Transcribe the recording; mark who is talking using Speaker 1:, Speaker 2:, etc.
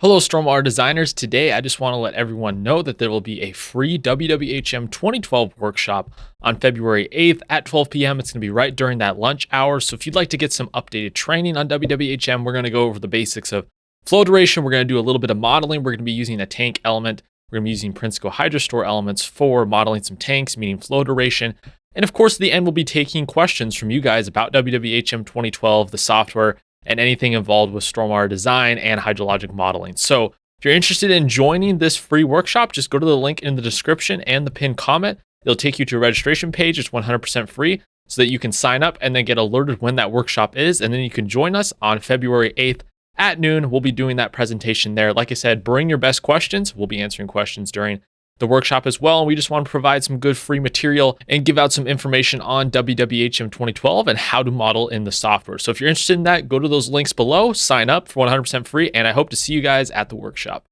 Speaker 1: Hello, Stormwater designers. Today, I just want to let everyone know that there will be a free WWHM 2012 workshop on February 8th at 12 p.m. It's going to be right during that lunch hour. So if you'd like to get some updated training on WWHM, we're going to go over the basics of flow duration. We're going to do a little bit of modeling. We're going to be using a tank element. We're going to be using Prinsco Hydrostore elements for modeling some tanks, meaning flow duration. And of course, at the end, we'll be taking questions from you guys about WWHM 2012, the software, and anything involved with stormwater design and hydrologic modeling. So if you're interested in joining this free workshop, just go to the link in the description and the pinned comment. It'll take you to a registration page. It's 100% free so that you can sign up and then get alerted when that workshop is. And then you can join us on February 8th at noon. We'll be doing that presentation there. Like I said, bring your best questions. We'll be answering questions during the workshop as well. And we just want to provide some good free material and give out some information on WWHM 2012 and how to model in the software. So if you're interested in that, go to those links below, sign up for 100% free, and I hope to see you guys at the workshop.